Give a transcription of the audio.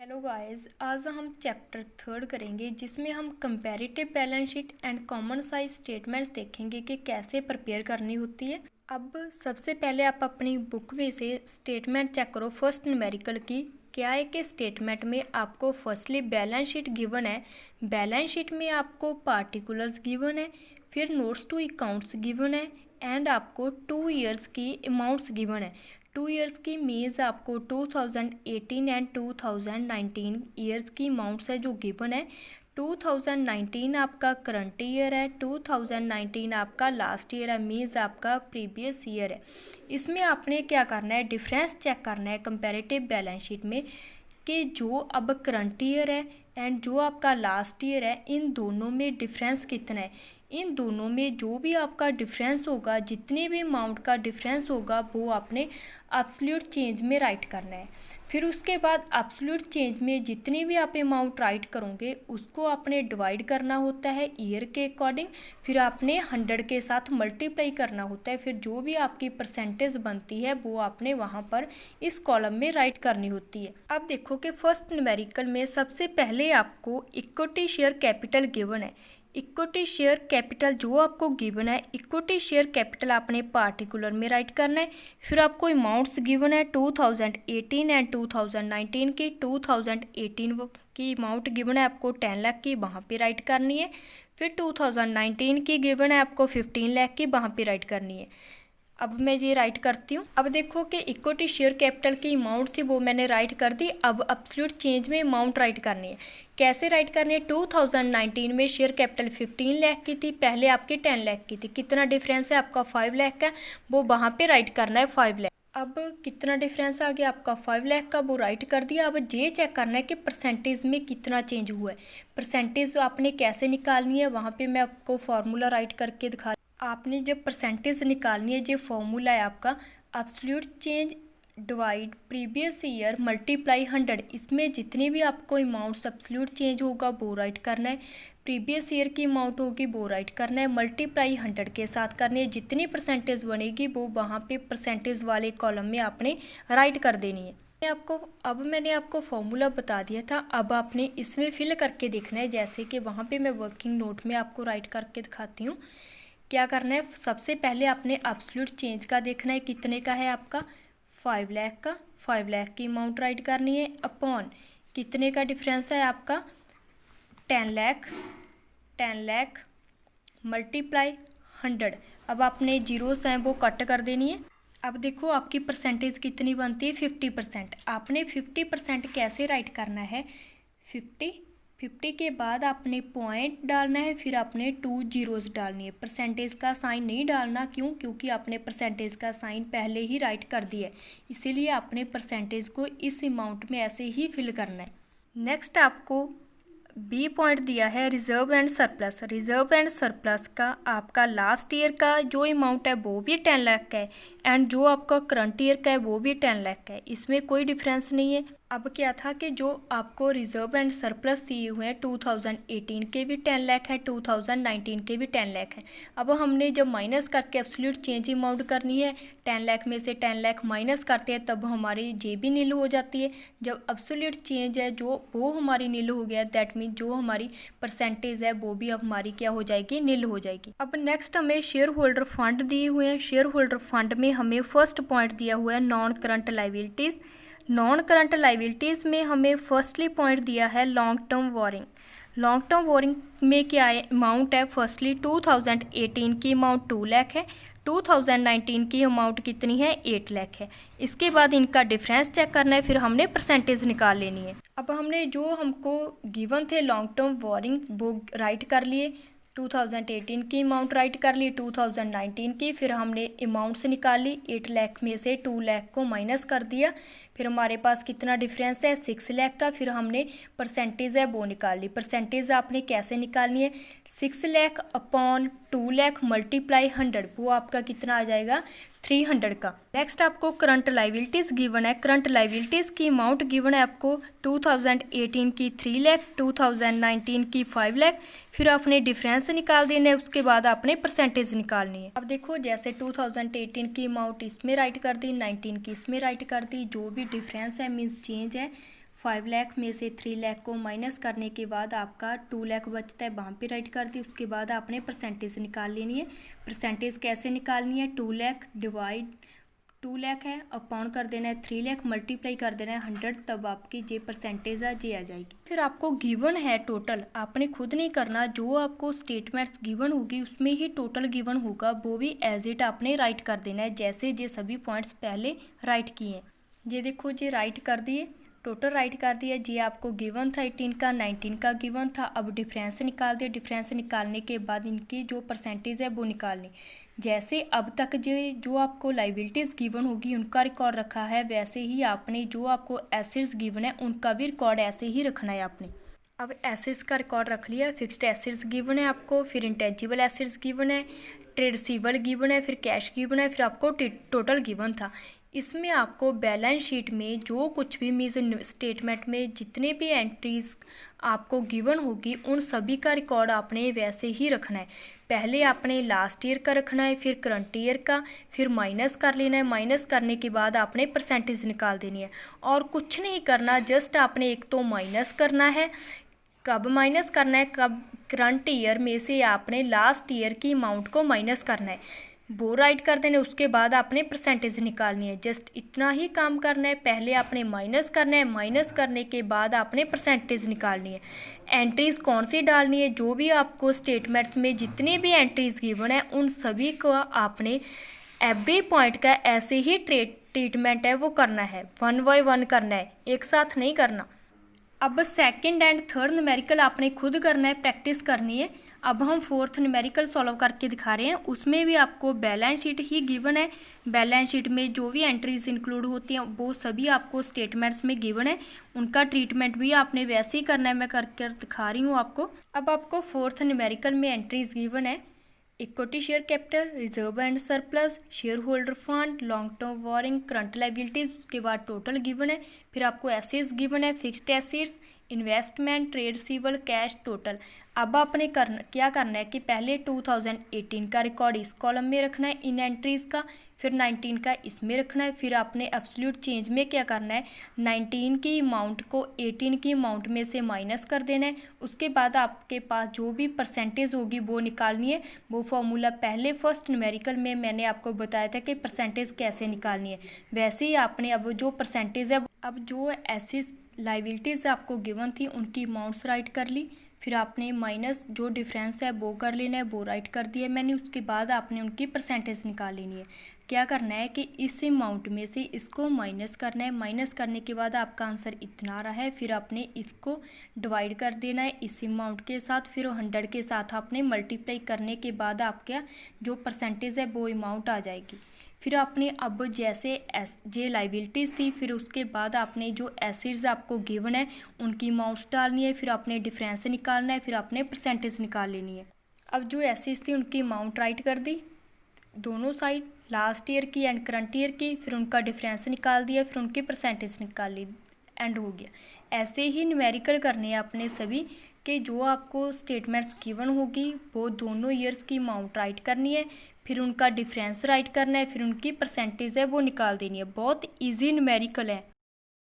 Hello guys, आज हम chapter third करेंगे जिसमें हम comparative balance sheet and common size statements देखेंगे कि कैसे प्रिपेयर करनी होती है। अब सबसे पहले आप अपनी बुक में से स्टेटमेंट चेक करो फर्स्ट न्यूमेरिकल की। क्या है कि स्टेटमेंट में आपको फर्स्टली बैलेंस शीट गिवन है। बैलेंस शीट में आपको पार्टिकुलर्स गिवन है, फिर नोट्स टू अकाउंट्स गिवन है एंड आपको 2 ईयर्स की अमाउंट्स गिवन है। 2 ईयर्स की मीन्स आपको 2018 एंड 2019 ईयर्स की अमाउंट्स है जो गिवन है। 2019 आपका करंट ईयर है, 2019 आपका लास्ट ईयर है, मीन्स आपका प्रीवियस ईयर है। इसमें आपने क्या करना है, डिफरेंस चेक करना है कंपैरेटिव बैलेंस शीट में कि जो अब करंट ईयर है एंड जो आपका लास्ट ईयर है, इन दोनों में डिफरेंस कितना है। इन दोनों में जो भी आपका डिफरेंस होगा, जितने भी अमाउंट का डिफरेंस होगा, वो आपने एब्सोल्यूट चेंज में राइट करना है। फिर उसके बाद एब्सोल्यूट चेंज में जितनी भी आप अमाउंट राइट करोगे उसको आपने डिवाइड करना होता है ईयर के अकॉर्डिंग, फिर आपने 100 के साथ मल्टीप्लाई करना होता है। फिर जो भी आपकी परसेंटेज बनती है वो आपने वहाँ पर इस कॉलम में राइट करनी होती है। अब देखो कि फर्स्ट न्यूमेरिकल में सबसे पहले आपको इक्विटी शेयर कैपिटल गिवन है। इक्विटी शेयर कैपिटल जो आपको गिवन है, इक्विटी शेयर कैपिटल आपने पार्टिकुलर में राइट करना है। फिर आपको अमाउंट्स गिवन है 2018 एंड 2019 की। 2018 की अमाउंट गिवन है आपको 10 लाख की, वहाँ पे राइट करनी है। फिर 2019 की गिवन है आपको 15 लाख की, वहाँ पे राइट करनी है। अब मैं ये राइट करती हूँ। अब देखो कि इक्विटी शेयर कैपिटल की अमाउंट थी वो मैंने राइट कर दी। अब एब्सोल्यूट चेंज में अमाउंट राइट करनी है। कैसे राइट करनी है, 2019 में शेयर कैपिटल 15 लाख की थी, पहले आपकी 10 लाख की थी। कितना डिफरेंस है आपका 5 लाख का, वो वहाँ पे राइट करना है 5 लाख। अब कितना डिफरेंस आ गया आपका 5 लाख का, वो राइट कर दिया। अब ये चेक करना है कि परसेंटेज में कितना चेंज हुआ है। परसेंटेज आपने कैसे निकालनी है, वहाँ पे मैं आपको फार्मूला राइट करके दिखा। आपने जब परसेंटेज निकालनी है, जो फॉर्मूला है आपका absolute change divide previous year multiply 100। इसमें जितनी भी आपको अमाउंट्स एब्सोल्यूट चेंज होगा वो राइट करना है, प्रीवियस ईयर की अमाउंट होगी वो राइट करना है, मल्टीप्लाई 100 के साथ करनी है। जितनी परसेंटेज बनेगी वो वहाँ पे परसेंटेज वाले कॉलम में आपने राइट कर देनी है। मैंने आपको फॉर्मूला बता दिया था, अब आपने इसमें फिल करके देखना है। जैसे कि वहाँ पे मैं वर्किंग नोट में आपको राइट करके दिखाती हूँ। क्या करना है, सबसे पहले आपने एब्सोल्यूट चेंज का देखना है, कितने का है आपका 5 लाख का। 5 लाख की अमाउंट राइट करनी है अपॉन कितने का डिफरेंस है आपका 10 लाख। 10 लाख मल्टीप्लाई 100। अब आपने जीरोस हैं वो कट कर देनी है। अब देखो आपकी परसेंटेज कितनी बनती है 50%। आपने 50% कैसे राइट करना है, 50 के बाद आपने पॉइंट डालना है, फिर आपने 2 जीरोस डालनी है। परसेंटेज का साइन नहीं डालना, क्यों, क्योंकि आपने परसेंटेज का साइन पहले ही राइट कर दिया है, इसीलिए आपने परसेंटेज को इस अमाउंट में ऐसे ही फिल करना है। नेक्स्ट आपको बी पॉइंट दिया है reserve and surplus. Reserve and surplus का आपका लास्ट ईयर का जो अमाउंट है वो भी 10 लाख का है एंड जो आपका करंट ईयर का है वो भी 10 लाख का है, इसमें कोई डिफरेंस नहीं है। अब क्या था कि जो आपको रिजर्व एंड सरप्लस दिए हुए हैं 2018 के भी 10 लाख है, 2019 के भी 10 लाख है। अब हमने जब माइनस करके एब्सोल्यूट चेंज अमाउंट करनी है, 10 लाख में से 10 लाख माइनस करते हैं तब हमारी जे भी नील हो जाती है। जब एब्सोल्यूट चेंज है जो वो हमारी नील हो गया, दैट मीन जो हमारी परसेंटेज है वो भी अब हमारी क्या हो जाएगी, नील हो जाएगी। अब नेक्स्ट हमें शेयर होल्डर फंड दिए हुए हैं। शेयर होल्डर फंड में हमें फर्स्ट पॉइंट दिया हुआ है non current liabilities. Non current liabilities में हमें फर्स्टली पॉइंट दिया है long term warring. Long term warring में क्या है, अमाउंट है फर्स्टली 2018 की अमाउंट 2 लाख है, 2019 की अमाउंट कितनी है 8 लाख है। इसके बाद इनका डिफरेंस चेक करना है, फिर हमने परसेंटेज निकाल लेनी है। अब हमने जो हमको गिवन थे लॉन्ग टर्म वॉरिंग वो राइट कर लिए, 2018 की अमाउंट राइट कर ली, 2019 की, फिर हमने अमाउंट्स निकाल ली। 8 लाख में से 2 लाख को माइनस कर दिया, फिर हमारे पास कितना डिफरेंस है 6 लाख का, फिर हमने परसेंटेज है वो निकाल ली। परसेंटेज आपने कैसे निकालनी है, 6 लाख अपॉन 2 लाख मल्टीप्लाई 100, वो आपका कितना आ जाएगा 300 का। नेक्स्ट आपको करंट लाइबिलिटीज़ गिवन है। करंट लाइबिलिटीज़ की अमाउंट गिवन है आपको 2018 की 3 लाख, 2019 की 5 लाख, फिर आपने डिफरेंस निकाल देना है, उसके बाद आपने परसेंटेज निकालनी है। अब देखो जैसे 2018 की अमाउंट इसमें राइट कर दी, 19 की इसमें राइट कर दी, जो भी डिफरेंस है मीन्स चेंज है 5 लाख में से 3 लाख को माइनस करने के बाद आपका 2 लाख बचता है, वहाँ पे राइट कर दी। उसके बाद आपने परसेंटेज निकाल लेनी है। परसेंटेज कैसे निकालनी है, 2 लाख डिवाइड 2 लाख है, अपॉन कर देना है 3 लाख, मल्टीप्लाई कर देना है 100, तब आपकी जे परसेंटेज है जे आ जाएगी। फिर आपको गिवन है टोटल, आपने खुद नहीं करना, जो आपको स्टेटमेंट्स गिवन होगी उसमें ही टोटल गिवन होगा, वो भी एज इट आपने राइट कर देना है, जैसे जे सभी पॉइंट्स पहले राइट किए हैं। ये देखो जी राइट कर दिए, टोटल राइट कर दिया जी। आपको गिवन था 18 का, 19 का गिवन था। अब डिफरेंस निकाल दिया। डिफरेंस निकालने के बाद इनकी जो परसेंटेज है वो निकालनी। जैसे अब तक जो आपको लाइबिलिटीज़ गिवन होगी उनका रिकॉर्ड रखा है, वैसे ही आपने जो आपको एसेट्स गिवन है उनका भी रिकॉर्ड ऐसे ही रखना है आपने। अब एसेट्स का रिकॉर्ड रख लिया। फिक्स्ड एसेट्स गिवन है आपको, फिर इंटेंजिबल एसेट्स गिवन है, ट्रेड रिसीवेबल गिवन है, फिर कैश गिवन है, फिर आपको टोटल गिवन था। इसमें आपको बैलेंस शीट में जो कुछ भी मीन्स स्टेटमेंट में जितने भी एंट्रीज आपको गिवन होगी उन सभी का रिकॉर्ड आपने वैसे ही रखना है। पहले आपने लास्ट ईयर का रखना है, फिर करंट ईयर का, फिर माइनस कर लेना है। माइनस करने के बाद आपने परसेंटेज निकाल देनी है और कुछ नहीं करना, जस्ट आपने एक तो माइनस करना है। कब माइनस करना है, कब करंट ईयर में से आपने लास्ट ईयर की अमाउंट को माइनस करना है, वो राइट कर देने। उसके बाद आपने परसेंटेज निकालनी है। जस्ट इतना ही काम करना है। पहले आपने माइनस करना है, माइनस करने के बाद आपने परसेंटेज निकालनी है। एंट्रीज़ कौन सी डालनी है, जो भी आपको स्टेटमेंट्स में जितनी भी एंट्रीज़ गिवन है उन सभी को आपने एवरी पॉइंट का ऐसे ही ट्रीटमेंट है वो करना है, 1 बाय 1 करना है, एक साथ नहीं करना। अब सेकंड एंड थर्ड न्यूमेरिकल आपने खुद करना है, प्रैक्टिस करनी है। अब हम फोर्थ न्यूमेरिकल सॉल्व करके दिखा रहे हैं। उसमें भी आपको बैलेंस शीट ही गिवन है। बैलेंस शीट में जो भी एंट्रीज इंक्लूड होती हैं वो सभी आपको स्टेटमेंट्स में गिवन है, उनका ट्रीटमेंट भी आपने वैसे ही करना है। मैं करके दिखा रही हूँ आपको। अब आपको फोर्थ न्यूमेरिकल में एंट्रीज गिवन है, equity share capital, reserve and surplus, share holder fund, long term borrowing, current liabilities, उसके बाद टोटल गिवन है। फिर आपको एसेट्स गिवन है, fixed assets, investment, trade receivable, cash, total. अब आपने क्या करना है कि पहले 2018 का रिकॉर्ड इस कॉलम में रखना है इन एंट्रीज़ का, फिर 19 का इसमें रखना है। फिर आपने एब्सोल्यूट चेंज में क्या करना है, 19 की अमाउंट को 18 की अमाउंट में से माइनस कर देना है। उसके बाद आपके पास जो भी परसेंटेज होगी वो निकालनी है। वो फॉर्मूला पहले फर्स्ट न्यूमेरिकल में मैंने आपको बताया था कि परसेंटेज कैसे निकालनी है, वैसे ही आपने अब जो परसेंटेज है, अब जो एसेट्स लायबिलिटीज़ आपको गिवन थी उनकी अमाउंट्स राइट कर ली। फिर आपने माइनस जो डिफरेंस है वो कर लेना है, वो राइट कर दिया मैंने। उसके बाद आपने उनकी परसेंटेज निकाल लेनी है। क्या करना है कि इस अमाउंट में से इसको माइनस करना है। माइनस करने के बाद आपका आंसर इतना रहा है, फिर आपने इसको डिवाइड कर देना है इस अमाउंट के साथ, फिर 100 के साथ आपने मल्टीप्लाई करने के बाद आपका जो परसेंटेज है वो अमाउंट आ जाएगी। फिर आपने अब जैसे जे लायबिलिटीज़ थी, फिर उसके बाद आपने जो एसेट्स आपको गिवन है उनकी अमाउंट्स डालनी है, फिर आपने डिफरेंस निकालना है, फिर आपने परसेंटेज निकाल लेनी है। अब जो एसेट्स थी उनकी अमाउंट राइट कर दी दोनों साइड, लास्ट ईयर की एंड करंट ईयर की, फिर उनका डिफरेंस निकाल दिया, फिर उनकी परसेंटेज निकाल ली, एंड हो गया। ऐसे ही न्यूमेरिकल करने हैं अपने सभी कि जो आपको स्टेटमेंट्स गिवन होगी वो दोनों ईयर्स की अमाउंट राइट करनी है, फिर उनका डिफरेंस राइट करना है, फिर उनकी परसेंटेज है वो निकाल देनी है। बहुत इजी न्यूमेरिकल है।